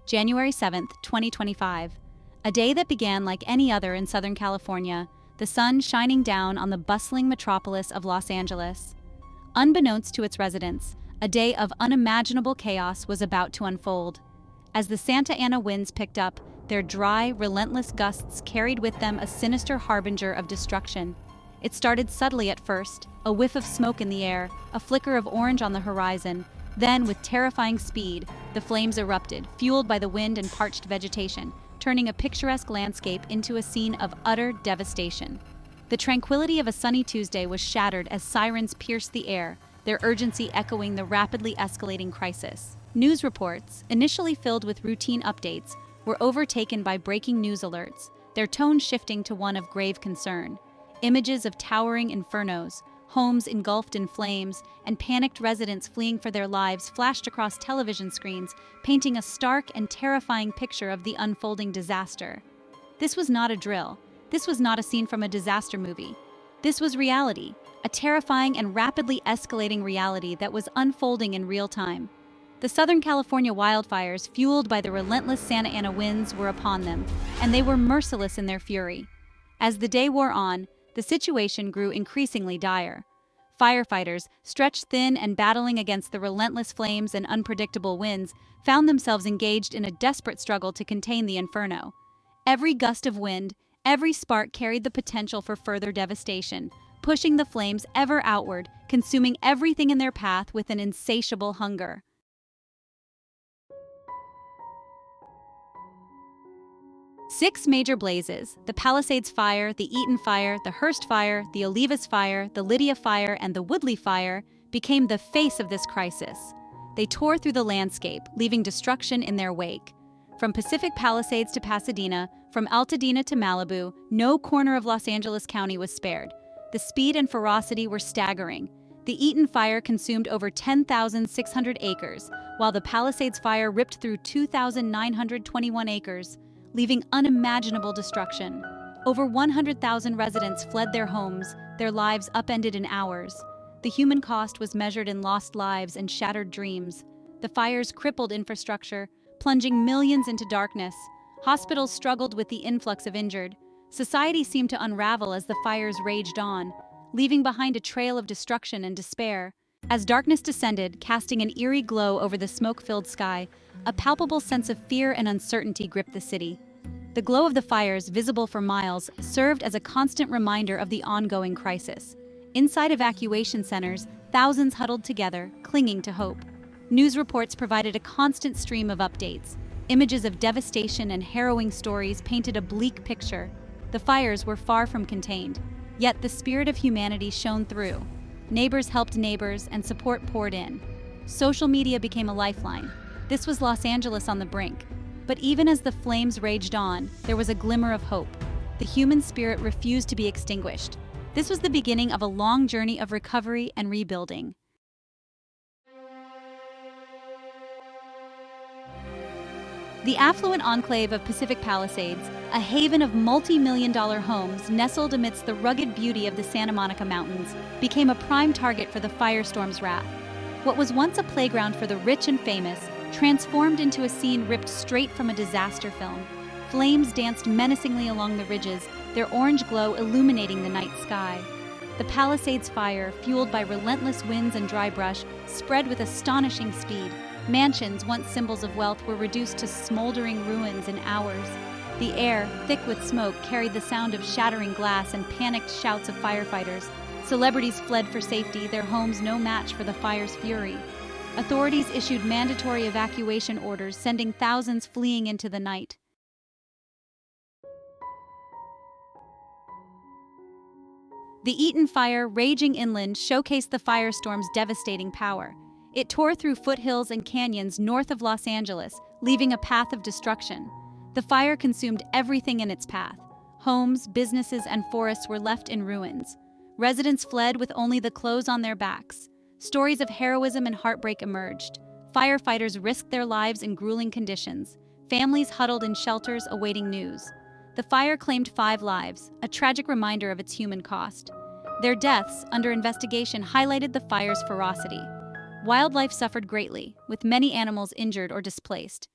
January 7th, 2025. A day that began like any other in Southern California, the sun shining down on the bustling metropolis of Los Angeles. Unbeknownst to its residents, a day of unimaginable chaos was about to unfold. As the Santa Ana winds picked up, their dry, relentless gusts carried with them a sinister harbinger of destruction. It started subtly at first, a whiff of smoke in the air, a flicker of orange on the horizon. Then, with terrifying speed, the flames erupted, fueled by the wind and parched vegetation, turning a picturesque landscape into a scene of utter devastation. The tranquility of a sunny Tuesday was shattered as sirens pierced the air, their urgency echoing the rapidly escalating crisis. News reports, initially filled with routine updates, were overtaken by breaking news alerts, their tone shifting to one of grave concern. Images of towering infernos, homes engulfed in flames, and panicked residents fleeing for their lives flashed across television screens, painting a stark and terrifying picture of the unfolding disaster. This was not a drill. This was not a scene from a disaster movie. This was reality, a terrifying and rapidly escalating reality that was unfolding in real time. The Southern California wildfires, fueled by the relentless Santa Ana winds, were upon them, and they were merciless in their fury. As the day wore on, the situation grew increasingly dire. Firefighters, stretched thin and battling against the relentless flames and unpredictable winds, found themselves engaged in a desperate struggle to contain the inferno. Every gust of wind, every spark carried the potential for further devastation, pushing the flames ever outward, consuming everything in their path with an insatiable hunger. Six major blazes, the Palisades Fire, the Eaton Fire, the Hearst Fire, the Olivas Fire, the Lydia Fire, and the Woodley Fire, became the face of this crisis. They tore through the landscape, leaving destruction in their wake. From Pacific Palisades to Pasadena, from Altadena to Malibu, no corner of Los Angeles County was spared. The speed and ferocity were staggering. The Eaton Fire consumed over 10,600 acres, while the Palisades Fire ripped through 2,921 acres, leaving unimaginable destruction. Over 100,000 residents fled their homes, their lives upended in hours. The human cost was measured in lost lives and shattered dreams. The fires crippled infrastructure, plunging millions into darkness. Hospitals struggled with the influx of injured. Society seemed to unravel as the fires raged on, leaving behind a trail of destruction and despair. As darkness descended, casting an eerie glow over the smoke-filled sky, a palpable sense of fear and uncertainty gripped the city. The glow of the fires, visible for miles, served as a constant reminder of the ongoing crisis. Inside evacuation centers, thousands huddled together, clinging to hope. News reports provided a constant stream of updates. Images of devastation and harrowing stories painted a bleak picture. The fires were far from contained, yet the spirit of humanity shone through. Neighbors helped neighbors, and support poured in. Social media became a lifeline. This was Los Angeles on the brink. But even as the flames raged on, there was a glimmer of hope. The human spirit refused to be extinguished. This was the beginning of a long journey of recovery and rebuilding. The affluent enclave of Pacific Palisades, a haven of multi-million-dollar homes nestled amidst the rugged beauty of the Santa Monica Mountains, became a prime target for the firestorm's wrath. What was once a playground for the rich and famous transformed into a scene ripped straight from a disaster film. Flames danced menacingly along the ridges, their orange glow illuminating the night sky. The Palisades Fire, fueled by relentless winds and dry brush, spread with astonishing speed. Mansions, once symbols of wealth, were reduced to smoldering ruins in hours. The air, thick with smoke, carried the sound of shattering glass and panicked shouts of firefighters. Celebrities fled for safety, their homes no match for the fire's fury. Authorities issued mandatory evacuation orders, sending thousands fleeing into the night. The Eaton Fire, raging inland, showcased the firestorm's devastating power. It tore through foothills and canyons north of Los Angeles, leaving a path of destruction. The fire consumed everything in its path. Homes, businesses, and forests were left in ruins. Residents fled with only the clothes on their backs. Stories of heroism and heartbreak emerged. Firefighters risked their lives in grueling conditions. Families huddled in shelters awaiting news. The fire claimed 5 lives, a tragic reminder of its human cost. Their deaths, under investigation, highlighted the fire's ferocity. Wildlife suffered greatly, with many animals injured or displaced.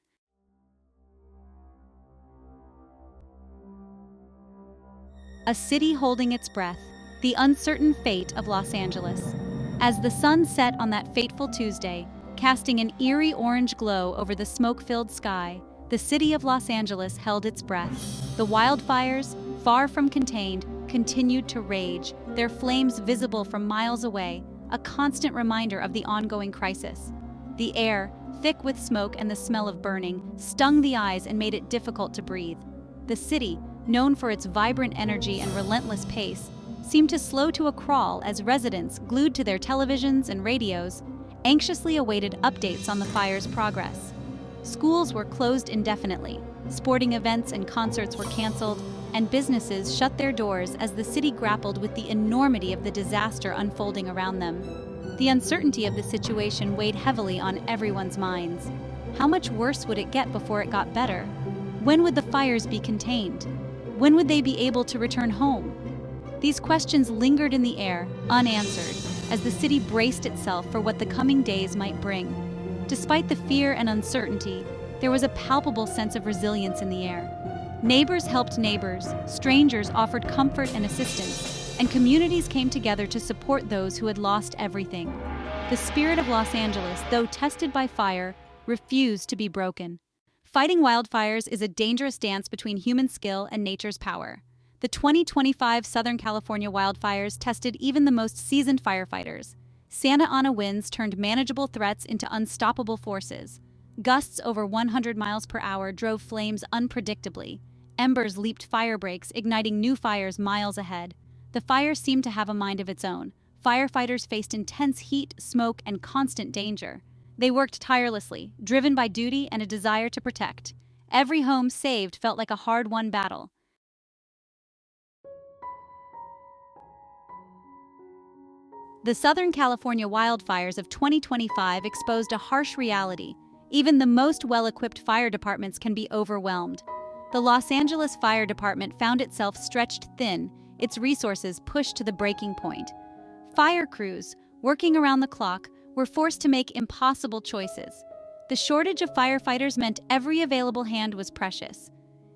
a city holding its breath, the uncertain fate of Los Angeles. As the sun set on that fateful Tuesday, casting an eerie orange glow over the smoke-filled sky, the city of Los Angeles held its breath. The wildfires, far from contained, continued to rage, their flames visible from miles away, a constant reminder of the ongoing crisis. The air, thick with smoke and the smell of burning, stung the eyes and made it difficult to breathe. The city, known for its vibrant energy and relentless pace, seemed to slow to a crawl as residents, glued to their televisions and radios, anxiously awaited updates on the fire's progress. Schools were closed indefinitely, sporting events and concerts were canceled, and businesses shut their doors as the city grappled with the enormity of the disaster unfolding around them. The uncertainty of the situation weighed heavily on everyone's minds. How much worse would it get before it got better? When would the fires be contained? When would they be able to return home? These questions lingered in the air, unanswered, as the city braced itself for what the coming days might bring. Despite the fear and uncertainty, there was a palpable sense of resilience in the air. Neighbors helped neighbors, strangers offered comfort and assistance, and communities came together to support those who had lost everything. The spirit of Los Angeles, though tested by fire, refused to be broken. Fighting wildfires is a dangerous dance between human skill and nature's power. The 2025 Southern California wildfires tested even the most seasoned firefighters. Santa Ana winds turned manageable threats into unstoppable forces. Gusts over 100 miles per hour drove flames unpredictably. Embers leaped fire breaks, igniting new fires miles ahead. The fire seemed to have a mind of its own. Firefighters faced intense heat, smoke, and constant danger. They worked tirelessly, driven by duty and a desire to protect. Every home saved felt like a hard-won battle. The Southern California wildfires of 2025 exposed a harsh reality. Even the most well-equipped fire departments can be overwhelmed. The Los Angeles Fire Department found itself stretched thin, its resources pushed to the breaking point. Fire crews, working around the clock, were forced to make impossible choices. The shortage of firefighters meant every available hand was precious.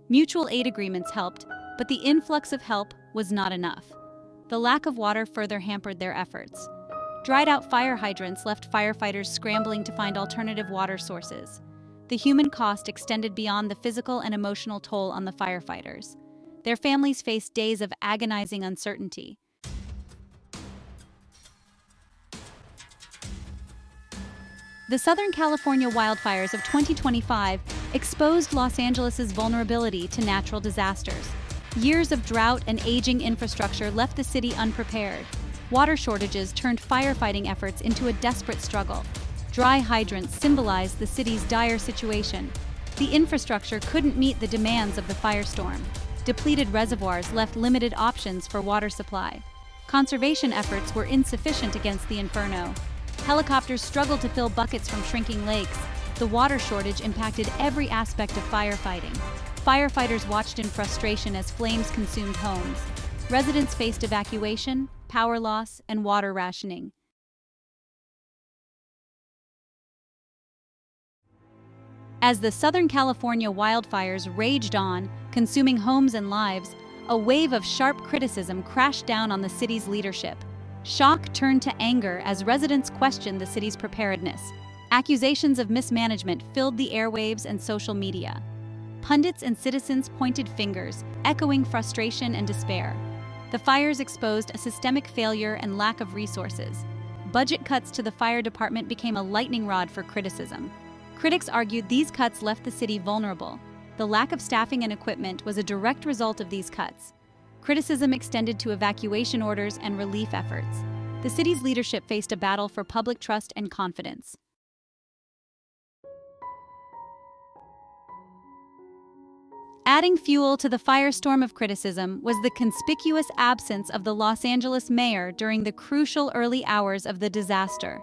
Mutual aid agreements helped, but the influx of help was not enough. The lack of water further hampered their efforts. Dried-out fire hydrants left firefighters scrambling to find alternative water sources. The human cost extended beyond the physical and emotional toll on the firefighters. Their families faced days of agonizing uncertainty. The Southern California wildfires of 2025 exposed Los Angeles' vulnerability to natural disasters. Years of drought and aging infrastructure left the city unprepared. Water shortages turned firefighting efforts into a desperate struggle. Dry hydrants symbolized the city's dire situation. The infrastructure couldn't meet the demands of the firestorm. Depleted reservoirs left limited options for water supply. Conservation efforts were insufficient against the inferno. Helicopters struggled to fill buckets from shrinking lakes. The water shortage impacted every aspect of firefighting. Firefighters watched in frustration as flames consumed homes. Residents faced evacuation, power loss, and water rationing. As the Southern California wildfires raged on, consuming homes and lives, a wave of sharp criticism crashed down on the city's leadership. Shock turned to anger as residents questioned the city's preparedness. Accusations of mismanagement filled the airwaves and social media. Pundits and citizens pointed fingers, echoing frustration and despair. The fires exposed a systemic failure and lack of resources. Budget cuts to the fire department became a lightning rod for criticism. Critics argued these cuts left the city vulnerable. The lack of staffing and equipment was a direct result of these cuts. Criticism extended to evacuation orders and relief efforts. The city's leadership faced a battle for public trust and confidence. Adding fuel to the firestorm of criticism was the conspicuous absence of the Los Angeles mayor during the crucial early hours of the disaster.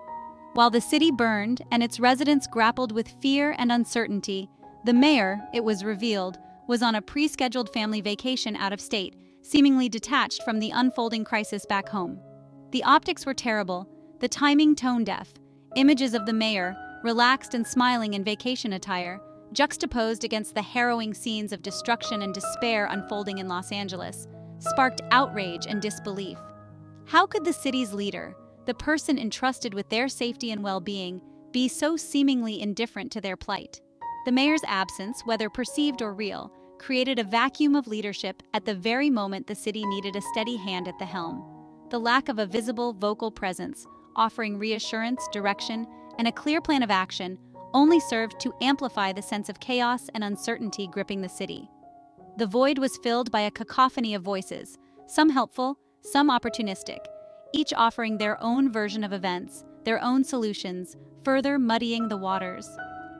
While the city burned and its residents grappled with fear and uncertainty, the mayor, it was revealed, was on a pre-scheduled family vacation out of state, seemingly detached from the unfolding crisis back home. The optics were terrible, the timing tone-deaf. Images of the mayor, relaxed and smiling in vacation attire, juxtaposed against the harrowing scenes of destruction and despair unfolding in Los Angeles, sparked outrage and disbelief. How could the city's leader, the person entrusted with their safety and well-being, be so seemingly indifferent to their plight? The mayor's absence, whether perceived or real, created a vacuum of leadership at the very moment the city needed a steady hand at the helm. The lack of a visible, vocal presence, offering reassurance, direction, and a clear plan of action, only served to amplify the sense of chaos and uncertainty gripping the city. The void was filled by a cacophony of voices, some helpful, some opportunistic, each offering their own version of events, their own solutions, further muddying the waters.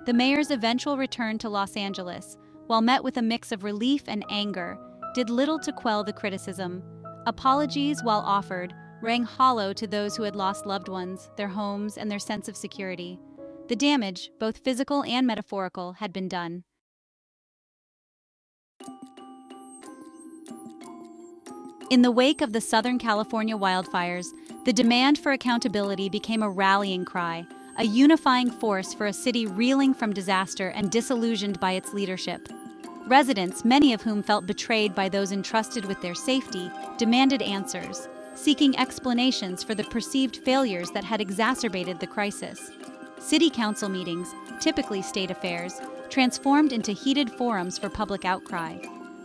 The mayor's eventual return to Los Angeles, while met with a mix of relief and anger, did little to quell the criticism. Apologies, while offered, rang hollow to those who had lost loved ones, their homes, and their sense of security. The damage, both physical and metaphorical, had been done. In the wake of the Southern California wildfires, the demand for accountability became a rallying cry, a unifying force for a city reeling from disaster and disillusioned by its leadership. Residents, many of whom felt betrayed by those entrusted with their safety, demanded answers, seeking explanations for the perceived failures that had exacerbated the crisis. City council meetings, typically state affairs, transformed into heated forums for public outcry.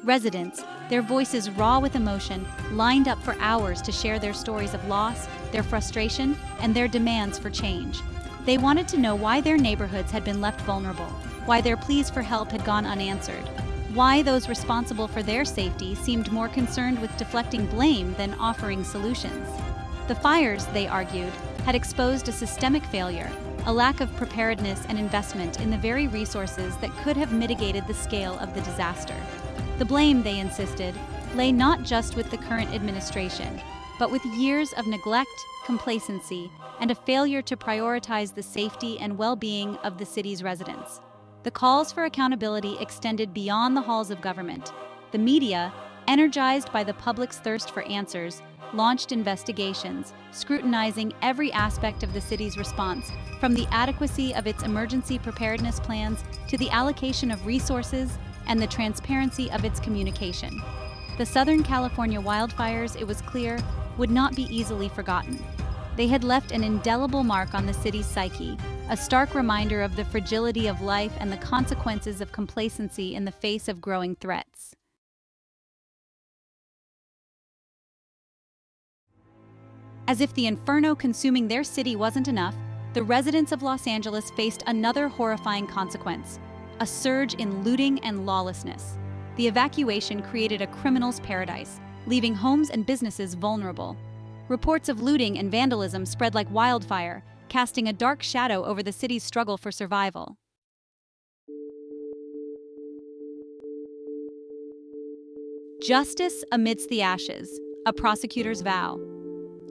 Residents, their voices raw with emotion, lined up for hours to share their stories of loss, their frustration, and their demands for change. They wanted to know why their neighborhoods had been left vulnerable, why their pleas for help had gone unanswered, why those responsible for their safety seemed more concerned with deflecting blame than offering solutions. The fires, they argued, had exposed a systemic failure, a lack of preparedness and investment in the very resources that could have mitigated the scale of the disaster. The blame, they insisted, lay not just with the current administration, but with years of neglect, complacency, and a failure to prioritize the safety and well-being of the city's residents. The calls for accountability extended beyond the halls of government. The media, energized by the public's thirst for answers, launched investigations, scrutinizing every aspect of the city's response, from the adequacy of its emergency preparedness plans to the allocation of resources and the transparency of its communication. The Southern California wildfires, it was clear, would not be easily forgotten. They had left an indelible mark on the city's psyche, a stark reminder of the fragility of life and the consequences of complacency in the face of growing threats. As if the inferno consuming their city wasn't enough, the residents of Los Angeles faced another horrifying consequence: a surge in looting and lawlessness. The evacuation created a criminal's paradise, leaving homes and businesses vulnerable. Reports of looting and vandalism spread like wildfire, casting a dark shadow over the city's struggle for survival. Justice amidst the ashes, a prosecutor's vow.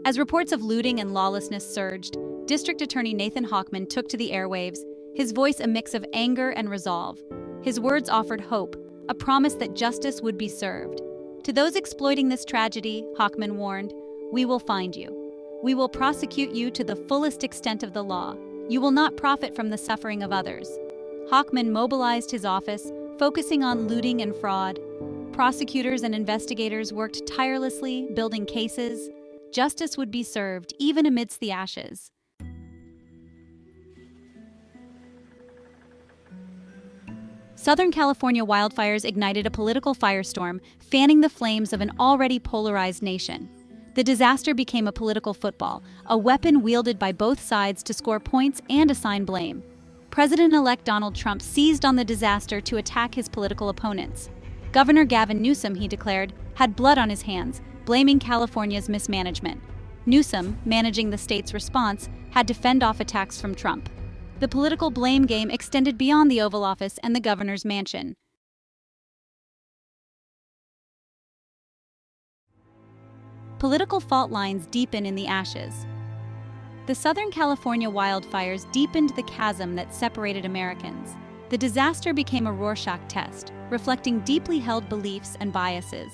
As reports of looting and lawlessness surged, District Attorney Nathan Hochman took to the airwaves, his voice a mix of anger and resolve. His words offered hope, a promise that justice would be served. To those exploiting this tragedy, Hochman warned, "We will find you. We will prosecute you to the fullest extent of the law. You will not profit from the suffering of others." Hochman mobilized his office, focusing on looting and fraud. Prosecutors and investigators worked tirelessly, building cases. Justice would be served, even amidst the ashes. Southern California wildfires ignited a political firestorm, fanning the flames of an already polarized nation. The disaster became a political football, a weapon wielded by both sides to score points and assign blame. President-elect Donald Trump seized on the disaster to attack his political opponents. Governor Gavin Newsom, he declared, had blood on his hands, blaming California's mismanagement. Newsom, managing the state's response, had to fend off attacks from Trump. The political blame game extended beyond the Oval Office and the governor's mansion. Political fault lines deepen in the ashes. The Southern California wildfires deepened the chasm that separated Americans. The disaster became a Rorschach test, reflecting deeply held beliefs and biases.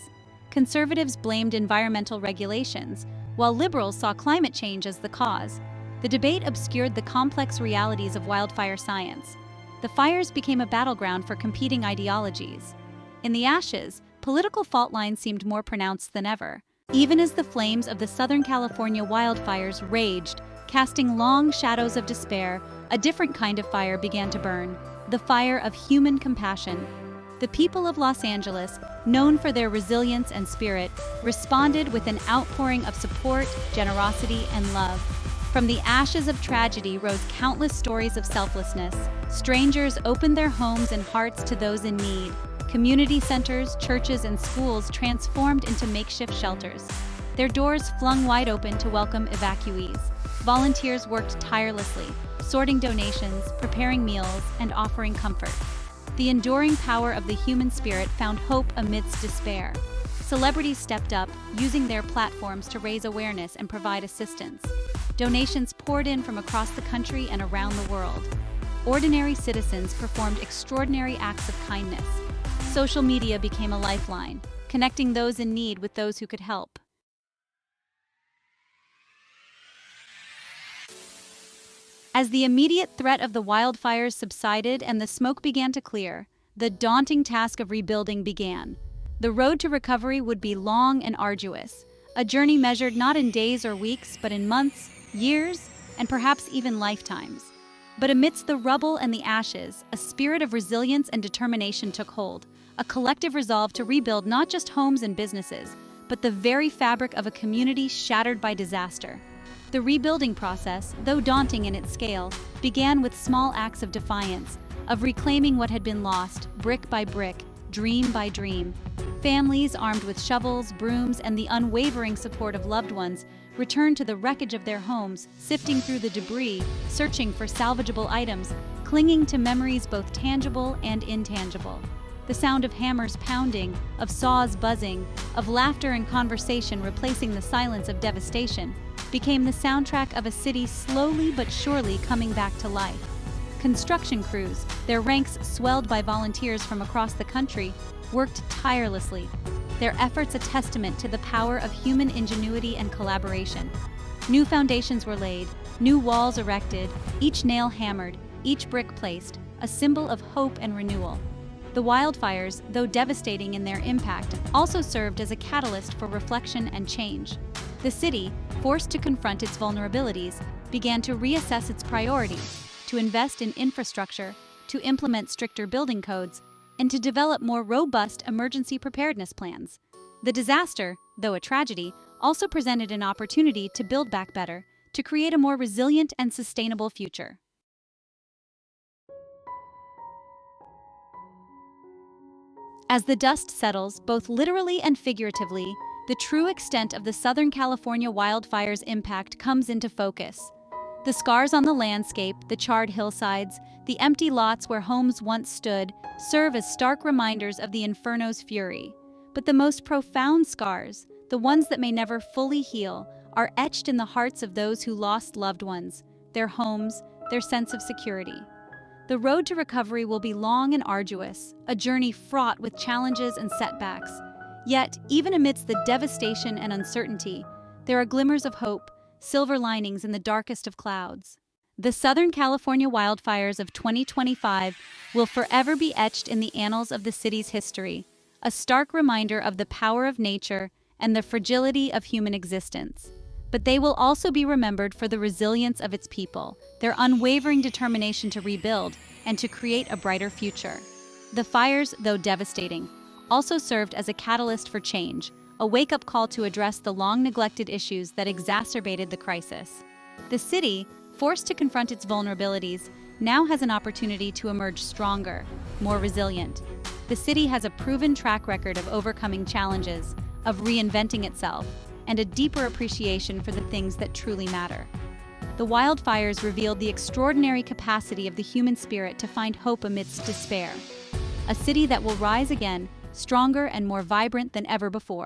Conservatives blamed environmental regulations, while liberals saw climate change as the cause. The debate obscured the complex realities of wildfire science. The fires became a battleground for competing ideologies. In the ashes, political fault lines seemed more pronounced than ever, even as the flames of the Southern California wildfires raged, casting long shadows of despair. A different kind of fire began to burn, the fire of human compassion. The people of Los Angeles, known for their resilience and spirit, responded with an outpouring of support, generosity, and love. From the ashes of tragedy rose countless stories of selflessness. Strangers opened their homes and hearts to those in need. Community centers, churches, and schools transformed into makeshift shelters, their doors flung wide open to welcome evacuees. Volunteers worked tirelessly, sorting donations, preparing meals, and offering comfort. The enduring power of the human spirit found hope amidst despair. Celebrities stepped up, using their platforms to raise awareness and provide assistance. Donations poured in from across the country and around the world. Ordinary citizens performed extraordinary acts of kindness. Social media became a lifeline, connecting those in need with those who could help. As the immediate threat of the wildfires subsided and the smoke began to clear, the daunting task of rebuilding began. The road to recovery would be long and arduous, a journey measured not in days or weeks, but in months, years, and perhaps even lifetimes. But amidst the rubble and the ashes, a spirit of resilience and determination took hold, a collective resolve to rebuild not just homes and businesses, but the very fabric of a community shattered by disaster. The rebuilding process, though daunting in its scale, began with small acts of defiance, of reclaiming what had been lost, brick by brick, dream by dream. Families armed with shovels, brooms, and the unwavering support of loved ones returned to the wreckage of their homes, sifting through the debris, searching for salvageable items, clinging to memories both tangible and intangible. The sound of hammers pounding, of saws buzzing, of laughter and conversation replacing the silence of devastation, became the soundtrack of a city slowly but surely coming back to life. Construction crews, their ranks swelled by volunteers from across the country, worked tirelessly, their efforts a testament to the power of human ingenuity and collaboration. New foundations were laid, new walls erected, each nail hammered, each brick placed, a symbol of hope and renewal. The wildfires, though devastating in their impact, also served as a catalyst for reflection and change. The city, forced to confront its vulnerabilities, began to reassess its priorities, to invest in infrastructure, to implement stricter building codes, and to develop more robust emergency preparedness plans. The disaster, though a tragedy, also presented an opportunity to build back better, to create a more resilient and sustainable future. As the dust settles, both literally and figuratively, the true extent of the Southern California wildfires' impact comes into focus. The scars on the landscape, the charred hillsides, the empty lots where homes once stood, serve as stark reminders of the inferno's fury. But the most profound scars, the ones that may never fully heal, are etched in the hearts of those who lost loved ones, their homes, their sense of security. The road to recovery will be long and arduous, a journey fraught with challenges and setbacks. Yet, even amidst the devastation and uncertainty, there are glimmers of hope, silver linings in the darkest of clouds. The Southern California wildfires of 2025 will forever be etched in the annals of the city's history, a stark reminder of the power of nature and the fragility of human existence. But they will also be remembered for the resilience of its people, their unwavering determination to rebuild and to create a brighter future. The fires, though devastating, also served as a catalyst for change, a wake-up call to address the long-neglected issues that exacerbated the crisis. The city, forced to confront its vulnerabilities, now has an opportunity to emerge stronger, more resilient. The city has a proven track record of overcoming challenges, of reinventing itself, and a deeper appreciation for the things that truly matter. The wildfires revealed the extraordinary capacity of the human spirit to find hope amidst despair. A city that will rise again, stronger and more vibrant than ever before.